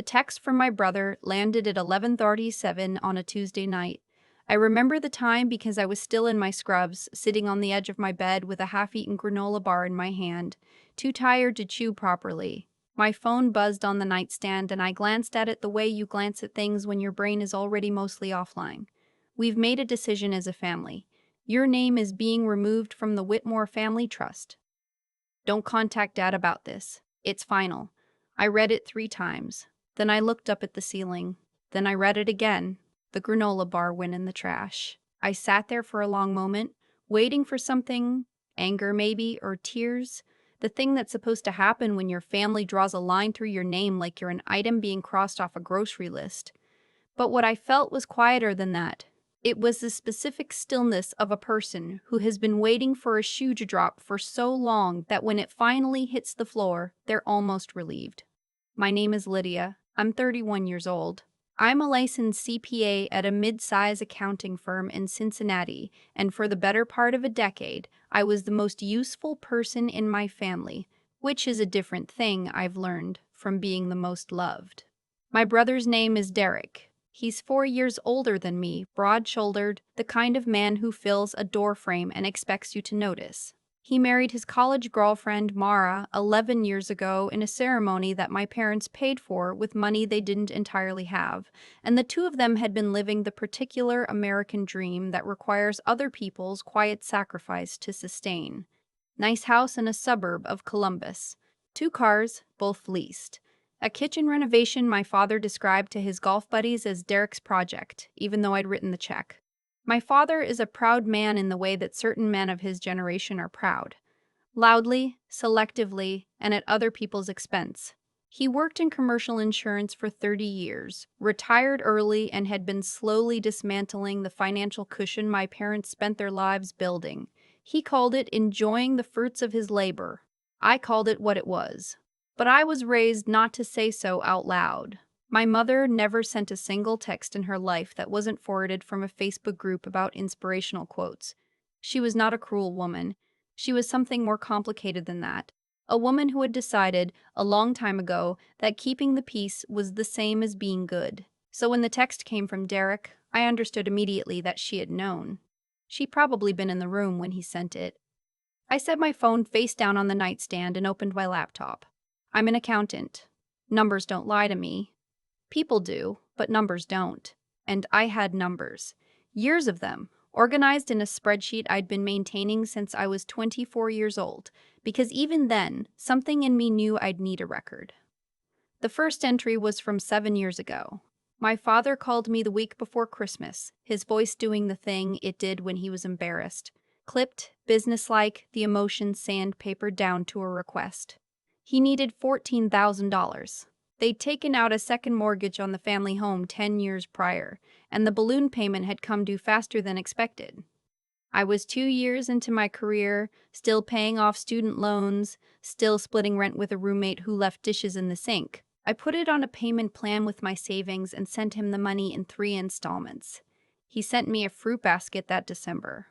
A text from my brother landed at 11:37 on a Tuesday night. I remember the time because I was still in my scrubs, sitting on the edge of my bed with a half-eaten granola bar in my hand, too tired to chew properly. My phone buzzed on the nightstand and I glanced at it the way you glance at things when your brain is already mostly offline. We've made a decision as a family. Your name is being removed from the Whitmore Family Trust. Don't contact Dad about this. It's final. I read it 3 times. Then I looked up at the ceiling. Then I read it again. The granola bar went in the trash. I sat there for a long moment, waiting for something, anger maybe, or tears. The thing that's supposed to happen when your family draws a line through your name like you're an item being crossed off a grocery list. But what I felt was quieter than that. It was the specific stillness of a person who has been waiting for a shoe to drop for so long that when it finally hits the floor, they're almost relieved. My name is Lydia. I'm 31 years old. I'm a licensed CPA at a mid-size accounting firm in Cincinnati, and for the better part of a decade, I was the most useful person in my family, which is a different thing I've learned from being the most loved. My brother's name is Derek. He's 4 years older than me, broad-shouldered, the kind of man who fills a doorframe and expects you to notice. He married his college girlfriend, Mara, 11 years ago in a ceremony that my parents paid for with money they didn't entirely have, and the two of them had been living the particular American dream that requires other people's quiet sacrifice to sustain. Nice house in a suburb of Columbus. 2 cars, both leased. A kitchen renovation my father described to his golf buddies as Derek's project, even though I'd written the check. My father is a proud man in the way that certain men of his generation are proud. Loudly, selectively, and at other people's expense. He worked in commercial insurance for 30 years, retired early, and had been slowly dismantling the financial cushion my parents spent their lives building. He called it enjoying the fruits of his labor. I called it what it was. But I was raised not to say so out loud. My mother never sent a single text in her life that wasn't forwarded from a Facebook group about inspirational quotes. She was not a cruel woman. She was something more complicated than that. A woman who had decided, a long time ago, that keeping the peace was the same as being good. So when the text came from Derek, I understood immediately that she had known. She'd probably been in the room when he sent it. I set my phone face down on the nightstand and opened my laptop. I'm an accountant. Numbers don't lie to me. People do, but numbers don't. And I had numbers. Years of them, organized in a spreadsheet I'd been maintaining since I was 24 years old, because even then, something in me knew I'd need a record. The first entry was from 7 years ago. My father called me the week before Christmas, his voice doing the thing it did when he was embarrassed. Clipped, businesslike, the emotion sandpapered down to a request. He needed $14,000. They'd taken out a second mortgage on the family home 10 years prior, and the balloon payment had come due faster than expected. I was 2 years into my career, still paying off student loans, still splitting rent with a roommate who left dishes in the sink. I put it on a payment plan with my savings and sent him the money in 3 installments. He sent me a fruit basket that December.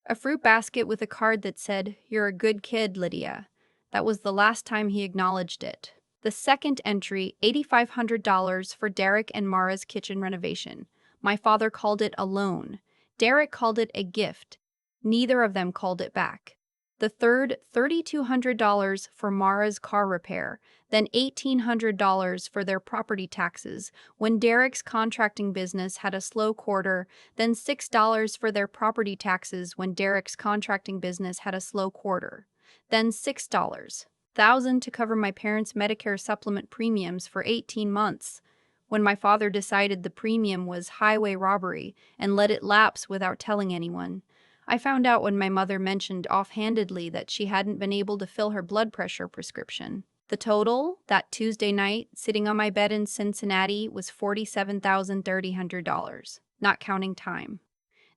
A fruit basket with a card that said, "You're a good kid, Lydia." That was the last time he acknowledged it. The second entry, $8,500 for Derek and Mara's kitchen renovation. My father called it a loan. Derek called it a gift. Neither of them called it back. The third, $3,200 for Mara's car repair, then $1,800 for their property taxes when Derek's contracting business had a slow quarter, then $6 for their property taxes when Derek's contracting business had a slow quarter. Then $6,000 to cover my parents' Medicare supplement premiums for 18 months. When my father decided the premium was highway robbery and let it lapse without telling anyone. I found out when my mother mentioned offhandedly that she hadn't been able to fill her blood pressure prescription. The total, that Tuesday night, sitting on my bed in Cincinnati, was $47,300, not counting time.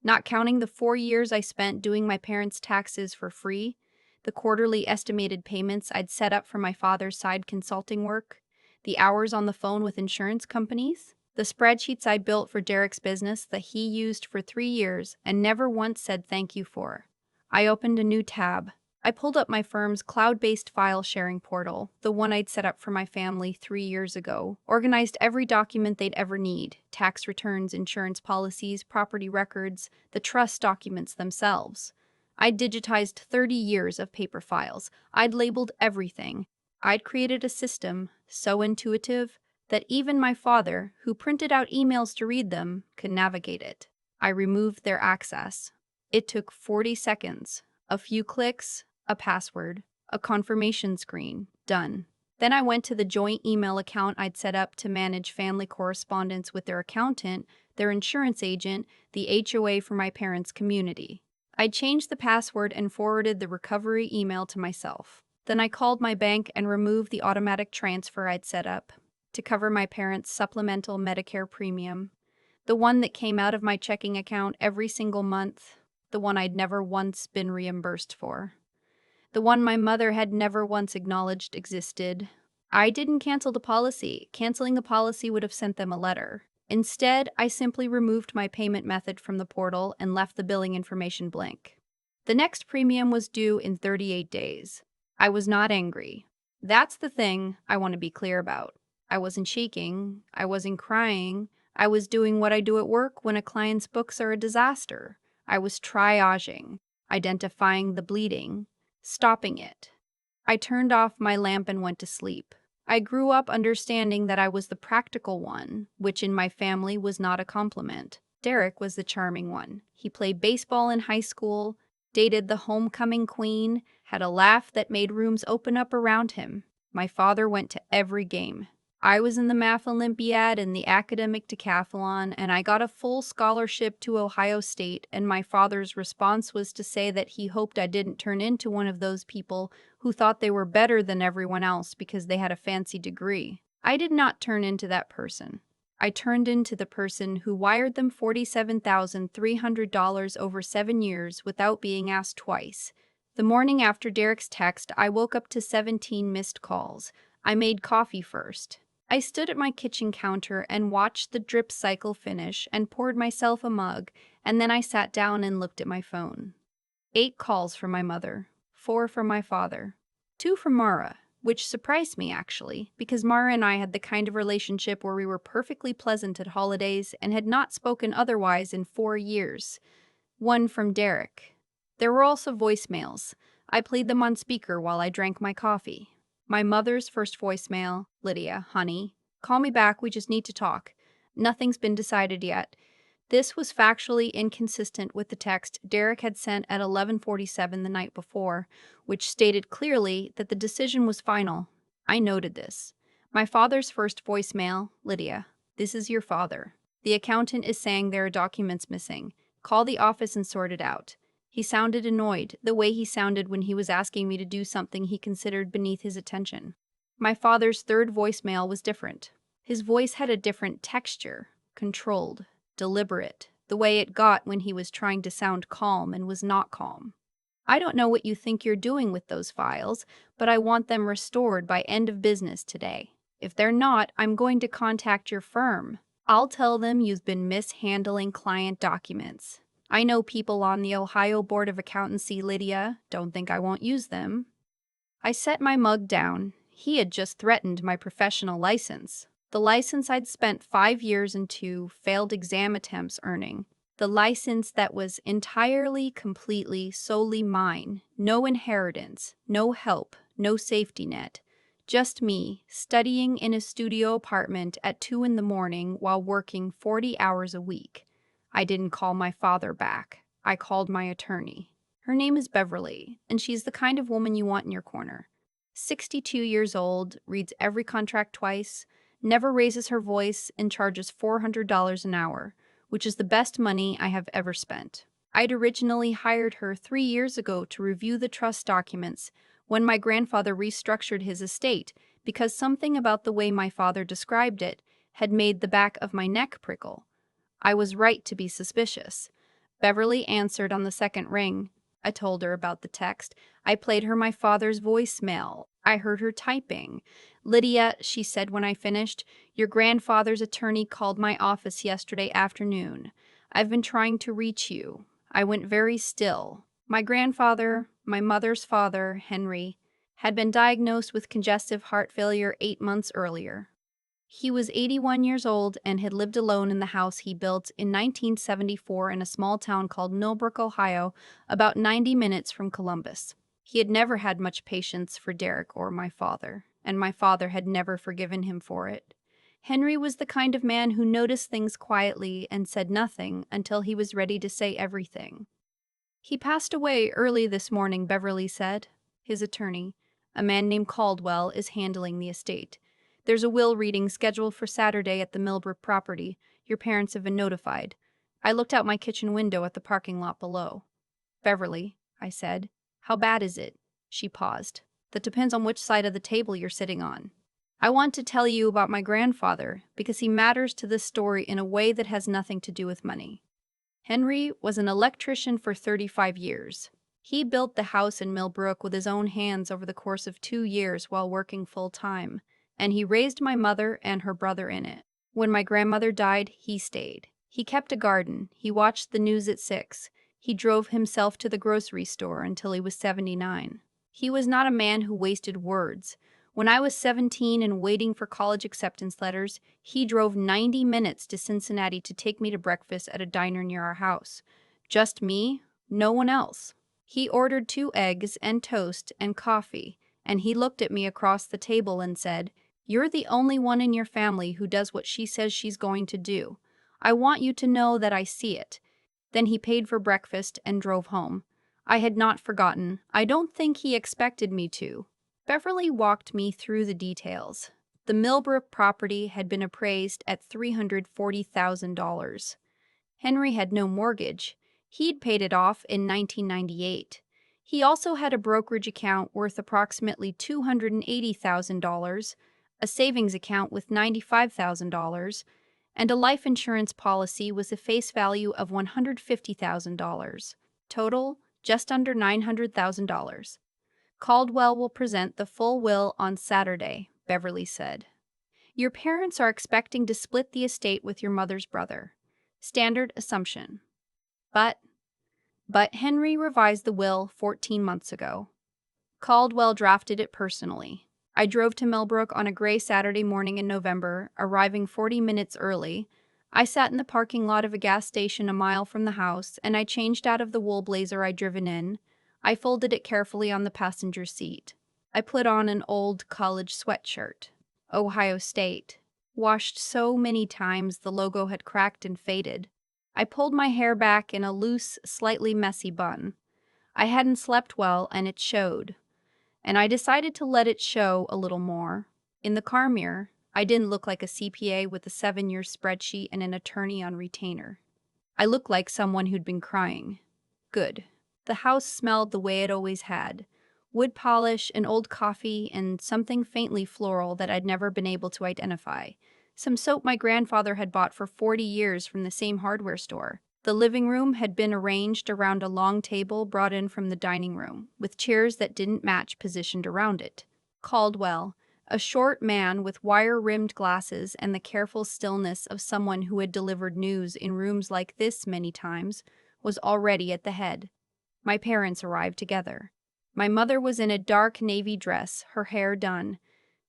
Not counting the 4 years I spent doing my parents' taxes for free, the quarterly estimated payments I'd set up for my father's side consulting work, the hours on the phone with insurance companies, the spreadsheets I built for Derek's business that he used for 3 years and never once said thank you for. I opened a new tab. I pulled up my firm's cloud-based file sharing portal, the one I'd set up for my family 3 years ago, organized every document they'd ever need: tax returns, insurance policies, property records, the trust documents themselves. I'd digitized 30 years of paper files. I'd labeled everything. I'd created a system so intuitive that even my father, who printed out emails to read them, could navigate it. I removed their access. It took 40 seconds, a few clicks, a password, a confirmation screen. Done. Then I went to the joint email account I'd set up to manage family correspondence with their accountant, their insurance agent, the HOA for my parents' community. I changed the password and forwarded the recovery email to myself. Then I called my bank and removed the automatic transfer I'd set up to cover my parents' supplemental Medicare premium, the one that came out of my checking account every single month, the one I'd never once been reimbursed for, the one my mother had never once acknowledged existed. I didn't cancel the policy. Canceling the policy would have sent them a letter. Instead, I simply removed my payment method from the portal and left the billing information blank. The next premium was due in 38 days. I was not angry. That's the thing I want to be clear about. I wasn't shaking. I wasn't crying. I was doing what I do at work when a client's books are a disaster. I was triaging, identifying the bleeding, stopping it. I turned off my lamp and went to sleep. I grew up understanding that I was the practical one, which in my family was not a compliment. Derek was the charming one. He played baseball in high school, dated the homecoming queen, had a laugh that made rooms open up around him. My father went to every game. I was in the math Olympiad and the academic decathlon, and I got a full scholarship to Ohio State, and my father's response was to say that he hoped I didn't turn into one of those people who thought they were better than everyone else because they had a fancy degree. I did not turn into that person. I turned into the person who wired them $47,300 over 7 years without being asked twice. The morning after Derek's text, I woke up to 17 missed calls. I made coffee first. I stood at my kitchen counter and watched the drip cycle finish and poured myself a mug, and then I sat down and looked at my phone. 8 calls from my mother, 4 from my father, 2 from Mara, which surprised me actually, because Mara and I had the kind of relationship where we were perfectly pleasant at holidays and had not spoken otherwise in 4 years. 1 from Derek. There were also voicemails. I played them on speaker while I drank my coffee. My mother's first voicemail: Lydia, honey, call me back, we just need to talk. Nothing's been decided yet. This was factually inconsistent with the text Derek had sent at 11:47 the night before, which stated clearly that the decision was final. I noted this. My father's first voicemail: Lydia, this is your father. The accountant is saying there are documents missing. Call the office and sort it out. He sounded annoyed, the way he sounded when he was asking me to do something he considered beneath his attention. My father's third voicemail was different. His voice had a different texture, controlled, deliberate, the way it got when he was trying to sound calm and was not calm. I don't know what you think you're doing with those files, but I want them restored by end of business today. If they're not, I'm going to contact your firm. I'll tell them you've been mishandling client documents. I know people on the Ohio Board of Accountancy, Lydia. Don't think I won't use them. I set my mug down. He had just threatened my professional license. The license I'd spent 5 years and 2 failed exam attempts earning. The license that was entirely, completely, solely mine. No inheritance, no help, no safety net. Just me, studying in a studio apartment at 2 in the morning while working 40 hours a week. I didn't call my father back. I called my attorney. Her name is Beverly, and she's the kind of woman you want in your corner. 62 years old, reads every contract twice, never raises her voice, and charges $400 an hour, which is the best money I have ever spent. I'd originally hired her 3 years ago to review the trust documents when my grandfather restructured his estate because something about the way my father described it had made the back of my neck prickle. I was right to be suspicious. Beverly answered on the second ring. I told her about the text. I played her my father's voicemail. I heard her typing. Lydia, she said when I finished, your grandfather's attorney called my office yesterday afternoon. I've been trying to reach you. I went very still. My grandfather, My mother's father, Henry, had been diagnosed with congestive heart failure 8 months earlier. He was 81 years old and had lived alone in the house he built in 1974 in a small town called Millbrook, Ohio, about 90 minutes from Columbus. He had never had much patience for Derek or my father, and my father had never forgiven him for it. Henry was the kind of man who noticed things quietly and said nothing until he was ready to say everything. "He passed away early this morning," Beverly said. His attorney, a man named Caldwell, is handling the estate. "There's a will reading scheduled for Saturday at the Millbrook property. Your parents have been notified. I looked out my kitchen window at the parking lot below." "Beverly," I said, "how bad is it?" She paused. "That depends on which side of the table you're sitting on. I want to tell you about my grandfather because he matters to this story in a way that has nothing to do with money. Henry was an electrician for 35 years. He built the house in Millbrook with his own hands over the course of 2 years while working full-time, and he raised my mother and her brother in it. When my grandmother died, he stayed. He kept a garden. He watched the news at 6. He drove himself to the grocery store until he was 79. He was not a man who wasted words. When I was 17 and waiting for college acceptance letters, he drove 90 minutes to Cincinnati to take me to breakfast at a diner near our house. Just me, no one else. He ordered 2 eggs and toast and coffee, and he looked at me across the table and said, "You're the only one in your family who does what she says she's going to do. I want you to know that I see it." Then he paid for breakfast and drove home. I had not forgotten. I don't think he expected me to. Beverly walked me through the details. The Millbrook property had been appraised at $340,000. Henry had no mortgage. He'd paid it off in 1998. He also had a brokerage account worth approximately $280,000, a savings account with $95,000, and a life insurance policy with a face value of $150,000. Total, just under $900,000. "Caldwell will present the full will on Saturday," Beverly said. "Your parents are expecting to split the estate with your mother's brother. Standard assumption. But Henry revised the will 14 months ago. Caldwell drafted it personally. I drove to Millbrook on a gray Saturday morning in November, arriving 40 minutes early. I sat in the parking lot of a gas station a mile from the house, and I changed out of the wool blazer I'd driven in. I folded it carefully on the passenger seat. I put on an old college sweatshirt. Ohio State. Washed so many times the logo had cracked and faded. I pulled my hair back in a loose, slightly messy bun. I hadn't slept well, and it showed. And I decided to let it show a little more. In the car mirror, I didn't look like a CPA with a 7-year spreadsheet and an attorney on retainer. I looked like someone who'd been crying. Good. The house smelled the way it always had. Wood polish, and old coffee, and something faintly floral that I'd never been able to identify. Some soap my grandfather had bought for 40 years from the same hardware store. The living room had been arranged around a long table brought in from the dining room, with chairs that didn't match positioned around it. Caldwell, a short man with wire-rimmed glasses and the careful stillness of someone who had delivered news in rooms like this many times, was already at the head. My parents arrived together. My mother was in a dark navy dress, her hair done.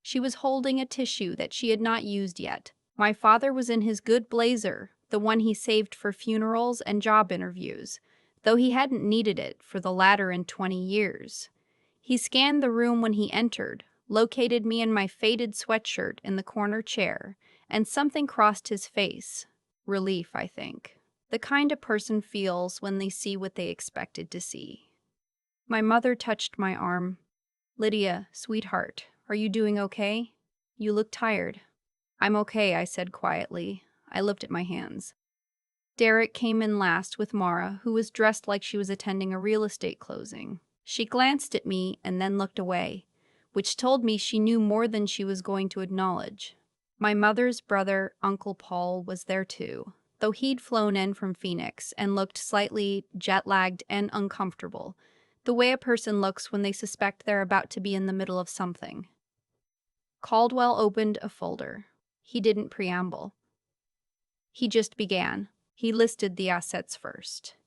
She was holding a tissue that she had not used yet. My father was in his good blazer, the one he saved for funerals and job interviews, though he hadn't needed it for the latter in 20 years. He scanned the room when he entered, located me in my faded sweatshirt in the corner chair, and something crossed his face. Relief, I think. The kind a person feels when they see what they expected to see. My mother touched my arm. "Lydia, sweetheart, are you doing okay? You look tired." "I'm okay," I said quietly. I looked at my hands. Derek came in last with Mara, who was dressed like she was attending a real estate closing. She glanced at me and then looked away, which told me she knew more than she was going to acknowledge. My mother's brother, Uncle Paul, was there too, though he'd flown in from Phoenix and looked slightly jet-lagged and uncomfortable, the way a person looks when they suspect they're about to be in the middle of something. Caldwell opened a folder. He didn't preamble. He just began. He listed the assets first.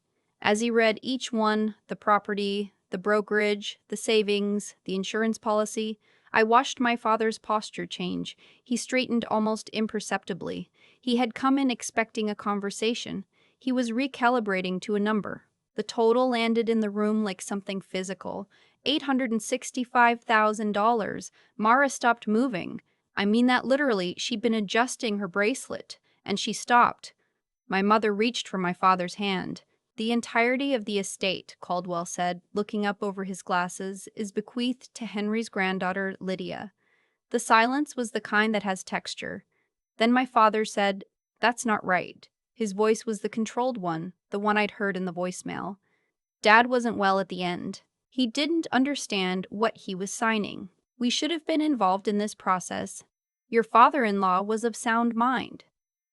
As he read each one, the property, The brokerage, the savings, the insurance policy. I watched my father's posture change. He straightened almost imperceptibly. He had come in expecting a conversation. He was recalibrating to a number. The total landed in the room like something physical. $865,000. Mara stopped moving. I mean that literally. She'd been adjusting her bracelet, and she stopped. My mother reached for my father's hand. The entirety of the estate, Caldwell said, looking up over his glasses, is bequeathed to Henry's granddaughter, Lydia. The silence was the kind that has texture. Then my father said, "That's not right." His voice was the controlled one, the one I'd heard in the voicemail. Dad wasn't well at the end. He didn't understand what he was signing. We should have been involved in this process. Your father-in-law was of sound mind,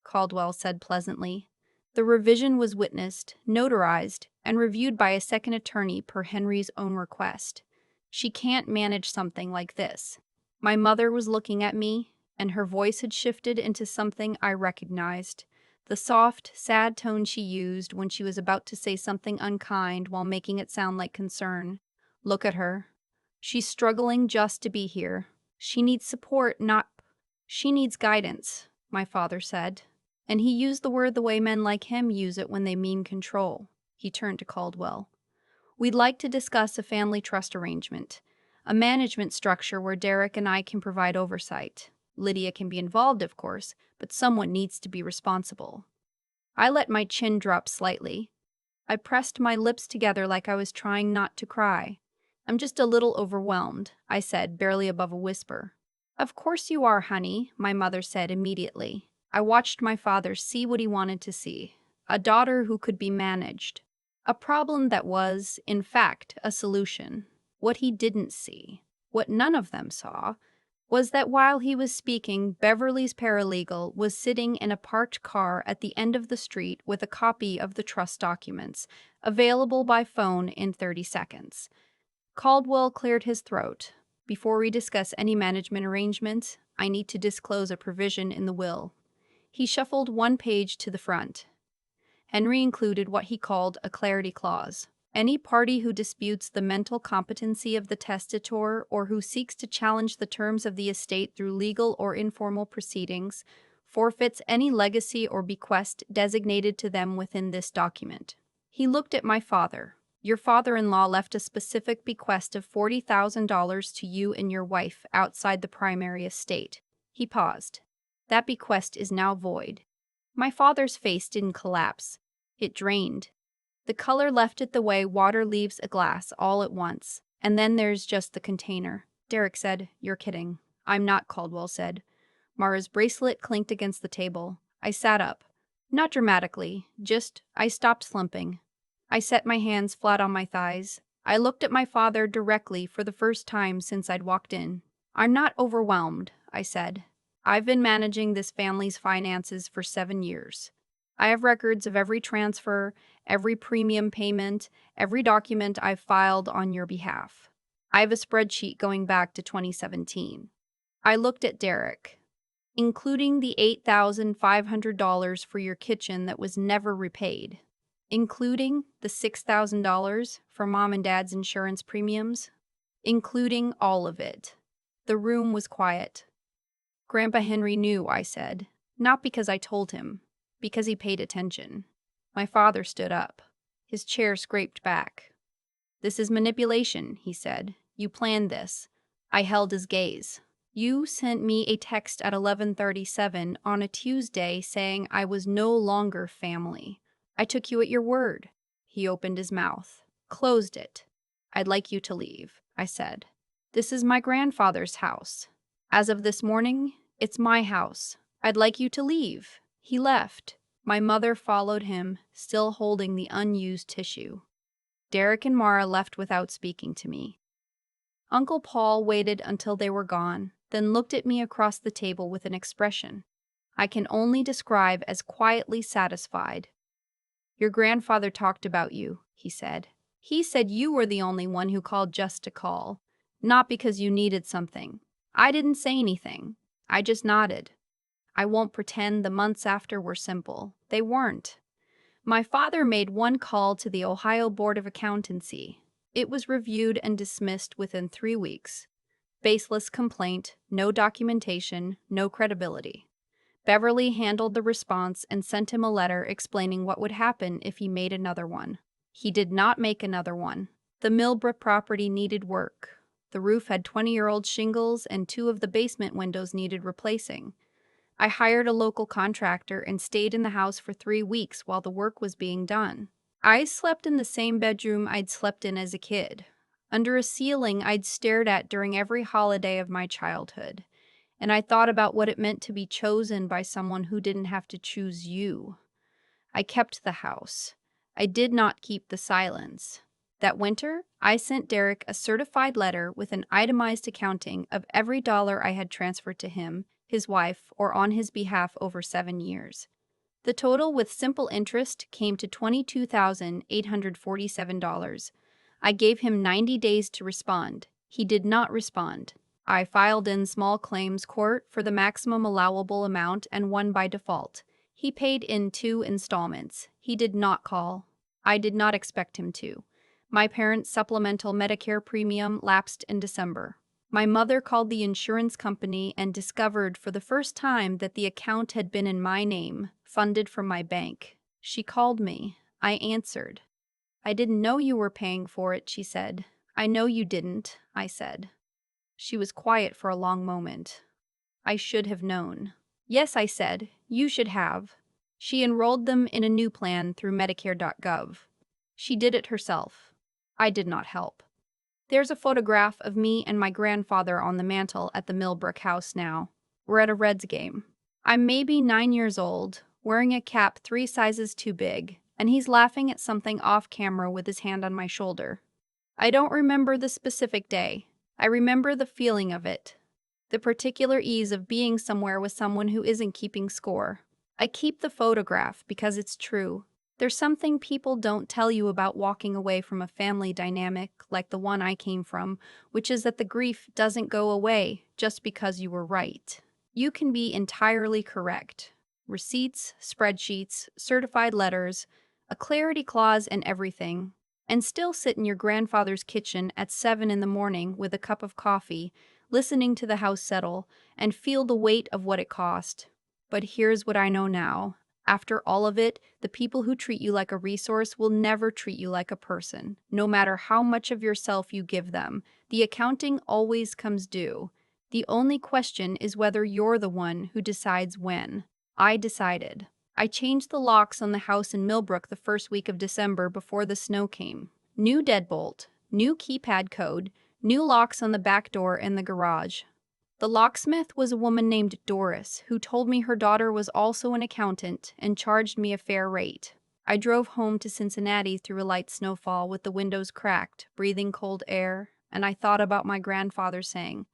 Caldwell said pleasantly. The revision was witnessed, notarized, and reviewed by a second attorney per Henry's own request. She can't manage something like this. My mother was looking at me, and her voice had shifted into something I recognized. The soft, sad tone she used when she was about to say something unkind while making it sound like concern. Look at her. She's struggling just to be here. She needs support, not... She needs guidance, my father said. And he used the word the way men like him use it when they mean control. He turned to Caldwell. We'd like to discuss a family trust arrangement, a management structure where Derek and I can provide oversight. Lydia can be involved, of course, but someone needs to be responsible. I let my chin drop slightly. I pressed my lips together like I was trying not to cry. I'm just a little overwhelmed, I said, barely above a whisper. Of course you are, honey, my mother said immediately. I watched my father see what he wanted to see. A daughter who could be managed. A problem that was, in fact, a solution. What he didn't see, what none of them saw, was that while he was speaking, Beverly's paralegal was sitting in a parked car at the end of the street with a copy of the trust documents, available by phone in 30 seconds. Caldwell cleared his throat. Before we discuss any management arrangements, I need to disclose a provision in the will. He shuffled one page to the front. Henry included what he called a clarity clause. Any party who disputes the mental competency of the testator or who seeks to challenge the terms of the estate through legal or informal proceedings forfeits any legacy or bequest designated to them within this document. He looked at my father. Your father-in-law left a specific bequest of $40,000 to you and your wife outside the primary estate. He paused. That bequest is now void. My father's face didn't collapse. It drained. The color left it the way water leaves a glass all at once. And then there's just the container. Derek said, "You're kidding." "I'm not," Caldwell said. Mara's bracelet clinked against the table. I sat up. Not dramatically, just I stopped slumping. I set my hands flat on my thighs. I looked at my father directly for the first time since I'd walked in. "I'm not overwhelmed," I said. "I've been managing this family's finances for 7 years. I have records of every transfer, every premium payment, every document I've filed on your behalf. I have a spreadsheet going back to 2017. I looked at Derek. Including the $8,500 for your kitchen that was never repaid. Including the $6,000 for Mom and Dad's insurance premiums. Including all of it." The room was quiet. "Grandpa Henry knew," I said. Not because I told him, because he paid attention. My father stood up. His chair scraped back. "This is manipulation," he said. "You planned this." I held his gaze. "You sent me a text at 11:37 on a Tuesday saying I was no longer family. I took you at your word." He opened his mouth, closed it. "I'd like you to leave," I said. "This is my grandfather's house. As of this morning, it's my house. I'd like you to leave." He left. My mother followed him, still holding the unused tissue. Derek and Mara left without speaking to me. Uncle Paul waited until they were gone, then looked at me across the table with an expression I can only describe as quietly satisfied. "Your grandfather talked about you," he said. "He said you were the only one who called just to call, not because you needed something. I didn't say anything. I just nodded. I won't pretend the months after were simple. They weren't. My father made one call to the Ohio Board of Accountancy. It was reviewed and dismissed within 3 weeks. Baseless complaint, no documentation, no credibility. Beverly handled the response and sent him a letter explaining what would happen if he made another one. He did not make another one. The Millbrook property needed work. The roof had 20-year-old shingles and 2 of the basement windows needed replacing. I hired a local contractor and stayed in the house for 3 weeks while the work was being done. I slept in the same bedroom I'd slept in as a kid, under a ceiling I'd stared at during every holiday of my childhood, and I thought about what it meant to be chosen by someone who didn't have to choose you. I kept the house. I did not keep the silence. That winter, I sent Derek a certified letter with an itemized accounting of every dollar I had transferred to him, his wife, or on his behalf over 7 years. The total with simple interest came to $22,847. I gave him 90 days to respond. He did not respond. I filed in small claims court for the maximum allowable amount and won by default. He paid in 2 installments. He did not call. I did not expect him to. My parents' supplemental Medicare premium lapsed in December. My mother called the insurance company and discovered for the first time that the account had been in my name, funded from my bank. She called me. I answered. "I didn't know you were paying for it," she said. "I know you didn't," I said. She was quiet for a long moment. "I should have known." "Yes," I said, "you should have." She enrolled them in a new plan through Medicare.gov. She did it herself. I did not help. There's a photograph of me and my grandfather on the mantel at the Millbrook house now. We're at a Reds game. I'm maybe 9 years old, wearing a cap 3 sizes too big, and he's laughing at something off camera with his hand on my shoulder. I don't remember the specific day. I remember the feeling of it. The particular ease of being somewhere with someone who isn't keeping score. I keep the photograph because it's true. There's something people don't tell you about walking away from a family dynamic like the one I came from, which is that the grief doesn't go away just because you were right. You can be entirely correct. Receipts, spreadsheets, certified letters, a clarity clause and everything, and still sit in your grandfather's kitchen at 7 in the morning with a cup of coffee, listening to the house settle, and feel the weight of what it cost. But here's what I know now. After all of it, the people who treat you like a resource will never treat you like a person. No matter how much of yourself you give them, the accounting always comes due. The only question is whether you're the one who decides when. I decided. I changed the locks on the house in Millbrook the first week of December before the snow came. New deadbolt, new keypad code, new locks on the back door and the garage. The locksmith was a woman named Doris, who told me her daughter was also an accountant and charged me a fair rate. I drove home to Cincinnati through a light snowfall with the windows cracked, breathing cold air, and I thought about my grandfather saying,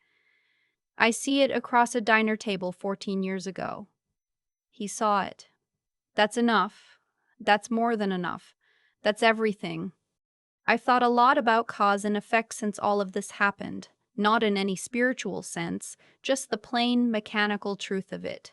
"I see it across a diner table 14 years ago." He saw it. That's enough. That's more than enough. That's everything. I've thought a lot about cause and effect since all of this happened. Not in any spiritual sense, just the plain, mechanical truth of it.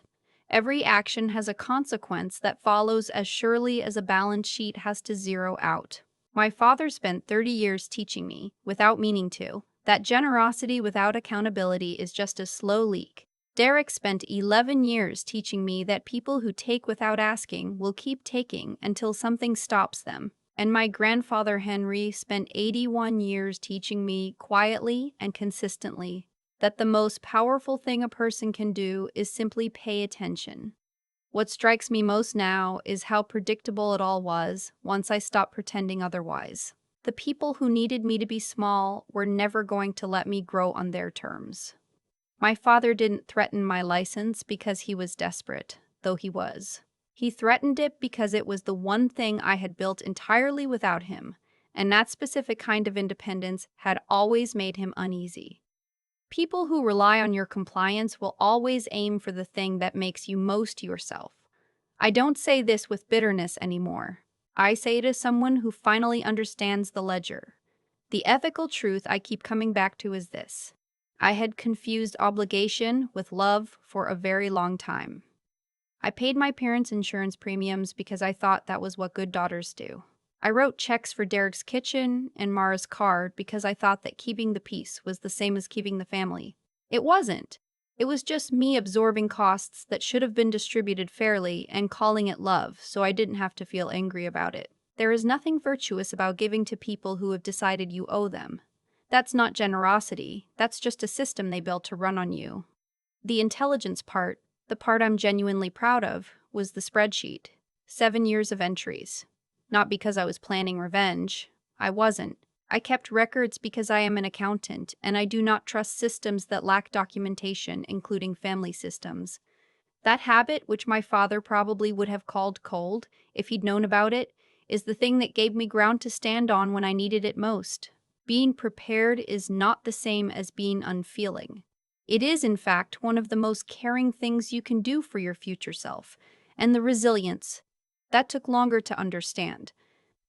Every action has a consequence that follows as surely as a balance sheet has to zero out. My father spent 30 years teaching me, without meaning to, that generosity without accountability is just a slow leak. Derek spent 11 years teaching me that people who take without asking will keep taking until something stops them. And my grandfather Henry spent 81 years teaching me quietly and consistently that the most powerful thing a person can do is simply pay attention. What strikes me most now is how predictable it all was once I stopped pretending otherwise. The people who needed me to be small were never going to let me grow on their terms. My father didn't threaten my license because he was desperate, though he was. He threatened it because it was the one thing I had built entirely without him, and that specific kind of independence had always made him uneasy. People who rely on your compliance will always aim for the thing that makes you most yourself. I don't say this with bitterness anymore. I say it as someone who finally understands the ledger. The ethical truth I keep coming back to is this. I had confused obligation with love for a very long time. I paid my parents' insurance premiums because I thought that was what good daughters do. I wrote checks for Derek's kitchen and Mara's card because I thought that keeping the peace was the same as keeping the family. It wasn't. It was just me absorbing costs that should have been distributed fairly and calling it love so I didn't have to feel angry about it. There is nothing virtuous about giving to people who have decided you owe them. That's not generosity, that's just a system they built to run on you. The intelligence part, the part I'm genuinely proud of, was the spreadsheet. 7 years of entries. Not because I was planning revenge. I wasn't. I kept records because I am an accountant, and I do not trust systems that lack documentation, including family systems. That habit, which my father probably would have called cold if he'd known about it, is the thing that gave me ground to stand on when I needed it most. Being prepared is not the same as being unfeeling. It is, in fact, one of the most caring things you can do for your future self. And the resilience. That took longer to understand.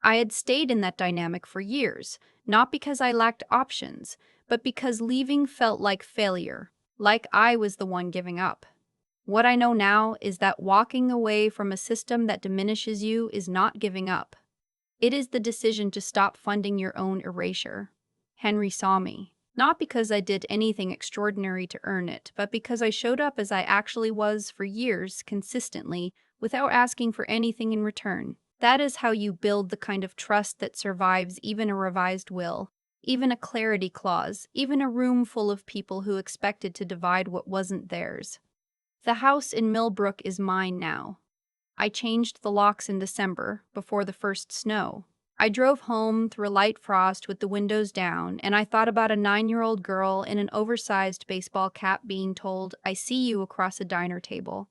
I had stayed in that dynamic for years, not because I lacked options, but because leaving felt like failure, like I was the one giving up. What I know now is that walking away from a system that diminishes you is not giving up. It is the decision to stop funding your own erasure. Henry saw me, not because I did anything extraordinary to earn it, but because I showed up as I actually was for years, consistently, without asking for anything in return. That is how you build the kind of trust that survives even a revised will, even a clarity clause, even a room full of people who expected to divide what wasn't theirs. The house in Millbrook is mine now. I changed the locks in December, before the first snow. I drove home through a light frost with the windows down, and I thought about a 9-year-old girl in an oversized baseball cap being told, "I see you," across a diner table.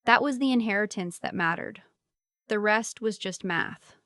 That was the inheritance that mattered. The rest was just math.